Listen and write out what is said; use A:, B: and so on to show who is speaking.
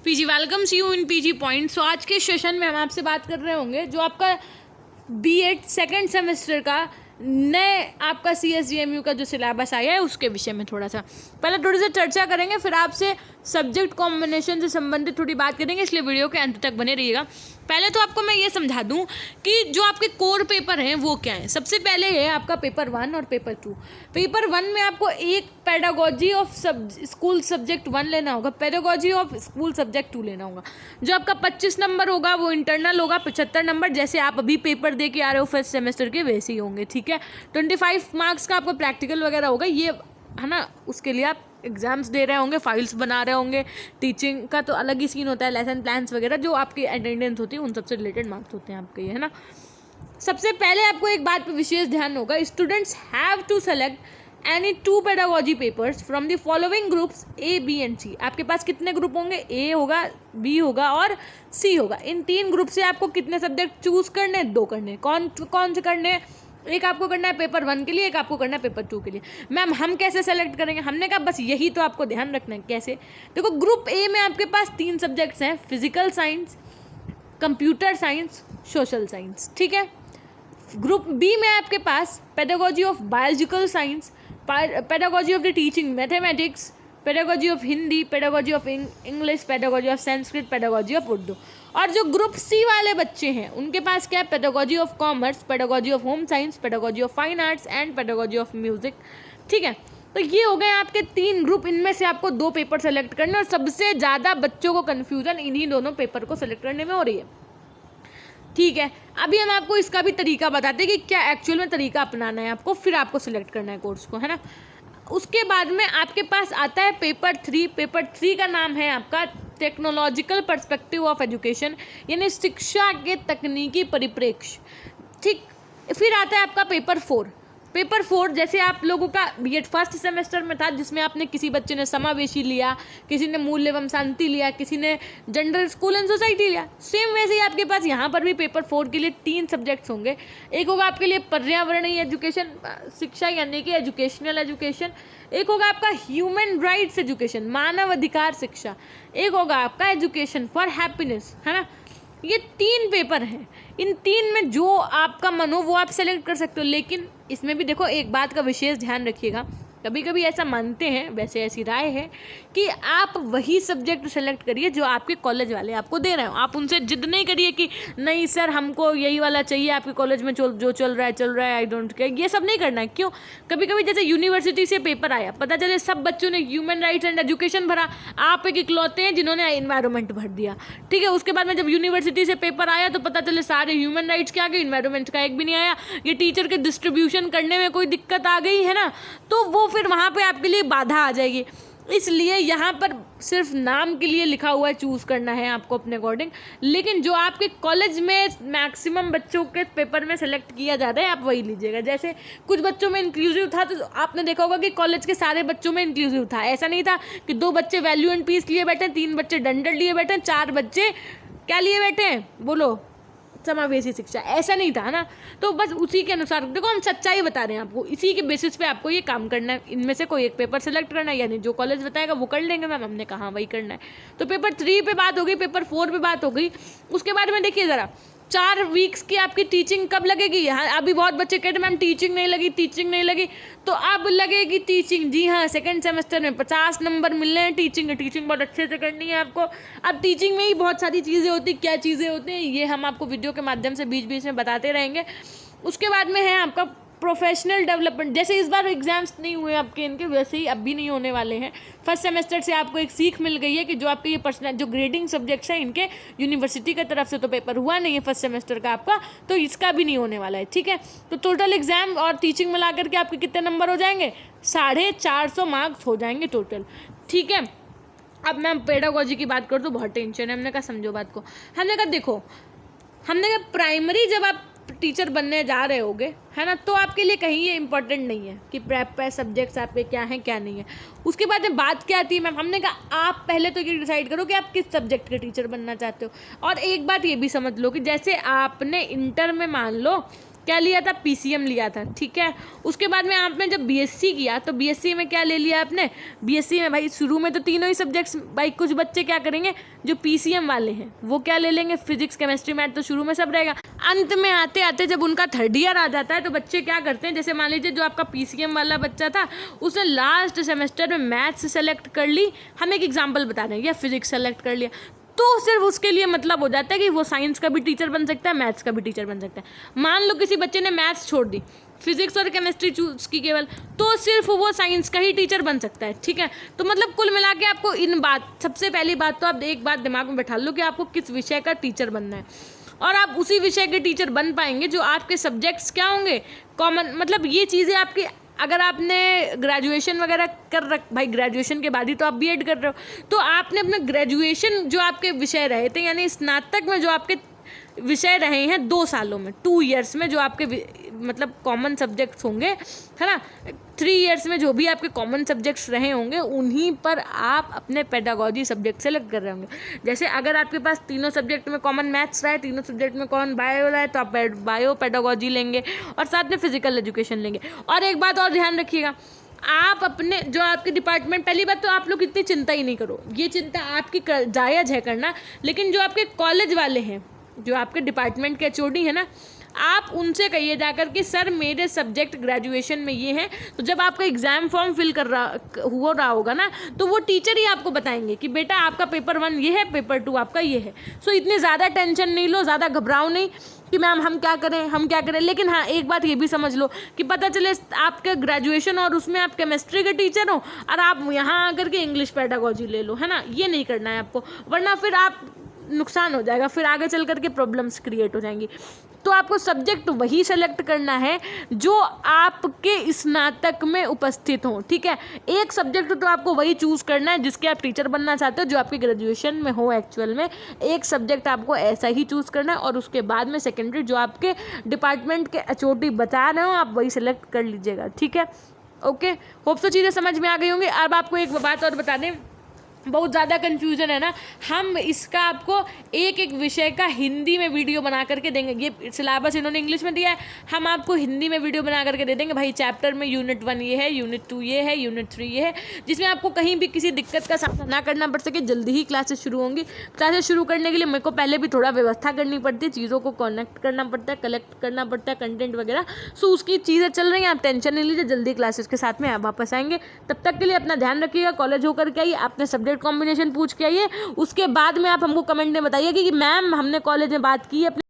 A: PG welcome see you in PG point. So आज के session में हम आपसे बात कर रहे होंगे जो आपका बीएड सेकंड सेमेस्टर का नए आपका CSGMU का जो सिलेबस आया है उसके विषय में थोड़ा सी चर्चा करेंगे, फिर आपसे सब्जेक्ट कॉम्बिनेशन से संबंधित थोड़ी बात करेंगे, इसलिए वीडियो के अंत तक बने रहिएगा। पहले तो आपको मैं ये समझा दूं कि जो आपके कोर पेपर हैं वो क्या हैं। सबसे पहले है आपका पेपर 1 और पेपर 2। पेपर 1 में आपको एक पेडागोजी ऑफ स्कूल सब्जेक्ट 1 लेना होगा, पेडागोजी ऑफ स्कूल सब्जेक्ट 2 लेना होगा। जो आपका 25 नंबर होगा वो इंटरनल होगा, 75 नंबर जैसे आप अभी पेपर दे के आ रहे हो फर्स्ट सेमेस्टर के वैसे ही होंगे, ठीक है। 25 मार्क्स का आपको प्रैक्टिकल वगैरह होगा, ये है ना, उसके लिए आप एग्जाम्स दे रहे होंगे, फाइल्स बना रहे होंगे। टीचिंग का तो अलग ही सीन होता है, लेसन प्लान्स वगैरह जो आपकी अटेंडेंस होती है उन सबसे रिलेटेड मार्क्स होते हैं आपके, है ना। सबसे पहले आपको एक बात पर विशेष ध्यान होगा, students have to select any 2 pedagogy papers from the following groups A, B and C। आपके पास कितने ग्रुप होंगे? A होगा, B होगा और C होगा। इन 3 ग्रुप से आपको कितने सब्जेक्ट चूज करने? 2 करने। कौन से करने? एक आपको करना है पेपर 1 के लिए, एक आपको करना है पेपर 2 के लिए। मैम हम कैसे सेलेक्ट करेंगे? हमने कहा बस यही तो आपको ध्यान रखना है। कैसे? देखो, ग्रुप A में आपके पास 3 सब्जेक्ट्स हैं, physical science, computer science, social science, ठीक है। ग्रुप B में आपके पास pedagogy of biological science, pedagogy of the teaching mathematics, pedagogy of Hindi, pedagogy of English, pedagogy of Sanskrit, pedagogy of Urdu. और जो ग्रुप C वाले बच्चे हैं उनके पास क्या है? Pedagogy of commerce, pedagogy of home science, pedagogy of fine arts and pedagogy of music, ठीक है। तो ये हो गए आपके 3 ग्रुप, इनमें से आपको 2 पेपर सेलेक्ट करने, और सबसे ज़्यादा बच्चों को कन्फ्यूजन इन्हीं दोनों पेपर को सेलेक्ट करने में हो रही है, ठीक है। अभी हम आपको इसका भी तरीका बताते हैं कि क्या एक्चुअल में तरीका अपनाना है आपको, फिर आपको सिलेक्ट करना है कोर्स को, है ना। उसके बाद में आपके पास आता है पेपर 3। पेपर 3 का नाम है आपका टेक्नोलॉजिकल पर्सपेक्टिव ऑफ एजुकेशन, यानी शिक्षा के तकनीकी परिप्रेक्ष्य, ठीक। फिर आता है आपका पेपर 4। पेपर 4 जैसे आप लोगों का बीएड फर्स्ट सेमेस्टर में था, जिसमें आपने किसी बच्चे ने समावेशी लिया, किसी ने मूल्य एवं शांति लिया, किसी ने जेंडर स्कूल एंड सोसाइटी लिया, सेम वैसे ही आपके पास यहाँ पर भी पेपर 4 के लिए 3 सब्जेक्ट्स होंगे। एक होगा आपके लिए पर्यावरणीय एजुकेशन शिक्षा, यानी कि एजुकेशनल एजुकेशन। एक होगा आपका ह्यूमन राइट्स एजुकेशन, मानव अधिकार शिक्षा। एक होगा आपका एजुकेशन फॉर हैप्पीनेस, है ना। ये 3 पेपर हैं। इन 3 में जो आपका मन हो वो आप सेलेक्ट कर सकते हो, लेकिन इसमें भी देखो एक बात का विशेष ध्यान रखिएगा, कभी कभी ऐसा मानते हैं, वैसे ऐसी राय है कि आप वही सब्जेक्ट सेलेक्ट करिए जो आपके कॉलेज वाले आपको दे रहे हो। आप उनसे जिद नहीं करिए कि नहीं सर हमको यही वाला चाहिए, आपके कॉलेज में जो चल रहा है, आई डोंट केयर। ये सब नहीं करना है। क्यों? कभी कभी जैसे यूनिवर्सिटी से पेपर आया, पता चले सब बच्चों ने ह्यूमन राइट्स एंड एजुकेशन भरा, आप एक इकलौते हैं जिन्होंने एनवायरमेंट भर दिया, ठीक है। उसके बाद में जब यूनिवर्सिटी से पेपर आया तो पता चले सारे ह्यूमन राइट्स के आ गए, इन्वायरमेंट का एक भी नहीं आया। ये टीचर के डिस्ट्रीब्यूशन करने में कोई दिक्कत आ गई, है ना, तो वो फिर वहाँ पे आपके लिए बाधा आ जाएगी। इसलिए यहाँ पर सिर्फ नाम के लिए लिखा हुआ है, चूज़ करना है आपको अपने अकॉर्डिंग, लेकिन जो आपके कॉलेज में मैक्सिमम बच्चों के पेपर में सेलेक्ट किया जा रहा है आप वही लीजिएगा। जैसे कुछ बच्चों में इंक्लूसिव था तो आपने देखा होगा कि कॉलेज के सारे बच्चों में इंक्लूसिव था। ऐसा नहीं था कि 2 बच्चे वैल्यू एंड पीस लिए बैठे, 3 बच्चे डंडल लिए बैठे, 4 बच्चे क्या लिए बैठे हैं, बोलो, समावेशी शिक्षा, ऐसा नहीं था ना। तो बस उसी के अनुसार देखो, हम सच्चाई बता रहे हैं आपको, इसी के बेसिस पे आपको ये काम करना है। इनमें से कोई एक पेपर सेलेक्ट करना है, यानी जो कॉलेज बताएगा वो कर लेंगे मैम, हमने कहा वही करना है। तो पेपर 3 पे बात हो गई, पेपर 4 पे बात हो गई। उसके बाद में देखिए ज़रा 4 वीक्स की आपकी टीचिंग कब लगेगी? यहाँ अभी बहुत बच्चे कहते हैं मैम टीचिंग नहीं लगी, तो अब लगेगी टीचिंग। जी हाँ, सेकंड सेमेस्टर में 50 नंबर मिल रहे हैं टीचिंग बहुत अच्छे से करनी है आपको। अब टीचिंग में ही बहुत सारी चीज़ें होती, क्या चीज़ें होती हैं ये हम आपको वीडियो के माध्यम से बीच बीच में बताते रहेंगे। उसके बाद में है आपका प्रोफेशनल डेवलपमेंट। जैसे इस बार एग्जाम्स नहीं हुए आपके इनके, वैसे ही अब भी नहीं होने वाले हैं। फर्स्ट सेमेस्टर से आपको एक सीख मिल गई है कि जो आपके ये पर्सनल जो ग्रेडिंग सब्जेक्ट्स हैं इनके यूनिवर्सिटी की तरफ से तो पेपर हुआ नहीं है फर्स्ट सेमेस्टर का आपका, तो इसका भी नहीं होने वाला है, ठीक है। तो टोटल एग्जाम और टीचिंग मिला करके आपके कितने नंबर हो जाएंगे? 450 मार्क्स हो जाएंगे टोटल, ठीक है। अब मैं पेडागोजी की बात करूँ तो बहुत टेंशन है। हमने कहा समझो बात को, हमने कहा देखो, हमने कहा प्राइमरी जब आप टीचर बनने जा रहे होगे, है ना, तो आपके लिए कहीं ये इंपॉर्टेंट नहीं है कि प्रेप सब्जेक्ट्स आपके क्या हैं क्या नहीं है। उसके बाद में बात क्या आती है मैम, हमने कहा आप पहले तो ये डिसाइड करो कि आप किस सब्जेक्ट के टीचर बनना चाहते हो। और एक बात ये भी समझ लो कि जैसे आपने इंटर में मान लो क्या लिया था, PCM लिया था, ठीक है। उसके बाद में आपने जब BSc किया तो BSc में क्या ले लिया आपने, BSc में भाई शुरू में तो तीनों ही सब्जेक्ट्स, भाई कुछ बच्चे क्या करेंगे जो PCM वाले हैं वो क्या ले लेंगे, फिजिक्स केमिस्ट्री मैथ तो शुरू में सब रहेगा। अंत में आते आते जब उनका 3rd ईयर आ जाता है तो बच्चे क्या करते हैं, जैसे मान लीजिए जो आपका PCM वाला बच्चा था उसने लास्ट सेमेस्टर में मैथ्स सेलेक्ट कर ली, हम एक एग्जाम्पल बता रहे हैं, या फिजिक्स सेलेक्ट कर लिया, तो सिर्फ उसके लिए मतलब हो जाता है कि वो साइंस का भी टीचर बन सकता है, मैथ्स का भी टीचर बन सकता है। मान लो किसी बच्चे ने मैथ्स छोड़ दी, फिजिक्स और केमिस्ट्री चूज की केवल, तो सिर्फ वो साइंस का ही टीचर बन सकता है, ठीक है। तो मतलब कुल मिला के आपको इन बात, सबसे पहली बात तो आप एक बात दिमाग में बैठा लो कि आपको किस विषय का टीचर बनना है, और आप उसी विषय के टीचर बन पाएंगे जो आपके सब्जेक्ट्स क्या होंगे, कॉमन। मतलब ये चीज़ें आपकी, अगर आपने ग्रेजुएशन वगैरह कर रख, भाई ग्रेजुएशन के बाद ही तो आप BEd कर रहे हो, तो आपने अपने ग्रेजुएशन जो आपके विषय रहे थे, यानी स्नातक में जो आपके विषय रहे हैं 2 सालों में, 2 ईयर्स में जो आपके मतलब कॉमन सब्जेक्ट्स होंगे, है ना, 3 ईयर्स में जो भी आपके कॉमन सब्जेक्ट्स रहे होंगे उन्हीं पर आप अपने पेडागोजी सब्जेक्ट सेलेक्ट कर रहे होंगे। जैसे अगर आपके पास तीनों सब्जेक्ट में कॉमन मैथ्स रहा है, तीनों सब्जेक्ट में कॉमन बायो रहा है, तो आप बायो पेडागोजी लेंगे और साथ में फिजिकल एजुकेशन लेंगे। और एक बात और ध्यान रखिएगा, आप अपने जो आपके डिपार्टमेंट, पहली बात तो आप लोग इतनी चिंता ही नहीं करो, ये चिंता आपकी जायज़ है करना, लेकिन जो आपके कॉलेज वाले हैं, जो आपके डिपार्टमेंट के HOD है ना, आप उनसे कहिए जाकर कि सर मेरे सब्जेक्ट ग्रेजुएशन में ये हैं, तो जब आपका एग्ज़ाम फॉर्म फिल हो रहा होगा ना, तो वो टीचर ही आपको बताएंगे कि बेटा आपका पेपर 1 ये है, पेपर 2 आपका ये है। सो इतनी ज़्यादा टेंशन नहीं लो, ज़्यादा घबराओ नहीं कि मैम हम क्या करें। लेकिन हाँ, एक बात ये भी समझ लो कि पता चले आपके ग्रेजुएशन और उसमें आप केमिस्ट्री के टीचर हो और आप यहाँ आकर के इंग्लिश पेडागोजी ले लो, है ना, ये नहीं करना है आपको, वरना फिर आप नुकसान हो जाएगा, फिर आगे चल करके प्रॉब्लम्स क्रिएट हो जाएंगी। तो आपको सब्जेक्ट वही सेलेक्ट करना है जो आपके स्नातक में उपस्थित हो, ठीक है। एक सब्जेक्ट तो आपको वही चूज़ करना है जिसके आप टीचर बनना चाहते हो, जो आपके ग्रेजुएशन में हो एक्चुअल में। एक सब्जेक्ट आपको ऐसा ही चूज़ करना है और उसके बाद में सेकेंडरी जो आपके डिपार्टमेंट के HOD बता रहे हो आप वही सेलेक्ट कर लीजिएगा, ठीक है। ओके, होप सो चीज़ें समझ में आ गई होंगी। अब आपको एक बात और बता दें, बहुत ज़्यादा कन्फ्यूज़न है ना, हम इसका आपको एक विषय का हिंदी में वीडियो बना करके देंगे। ये सिलेबस इन्होंने इंग्लिश में दिया है, हम आपको हिंदी में वीडियो बना करके दे देंगे। भाई चैप्टर में यूनिट 1 ये है, यूनिट 2 ये है, यूनिट 3 ये है, जिसमें आपको कहीं भी किसी दिक्कत का सामना ना करना पड़ सके। जल्दी ही क्लासेस शुरू होंगी। क्लासेस शुरू करने के लिए मेरे को पहले भी थोड़ा व्यवस्था करनी पड़ती है, चीज़ों को कनेक्ट करना पड़ता है, कलेक्ट करना पड़ता है कंटेंट वगैरह। सो उसकी चीज़ें चल रही हैं, आप टेंशन नहीं लीजिए, जल्दी क्लासेस के साथ में आप वापस आएंगे। तब तक के लिए अपना ध्यान रखिएगा, कॉलेज होकर के आइए, अपने सब्जेक्ट कॉम्बिनेशन पूछ के आइए। उसके बाद में आप हमको कमेंट में बताइए कि मैम हमने कॉलेज में बात की है अपने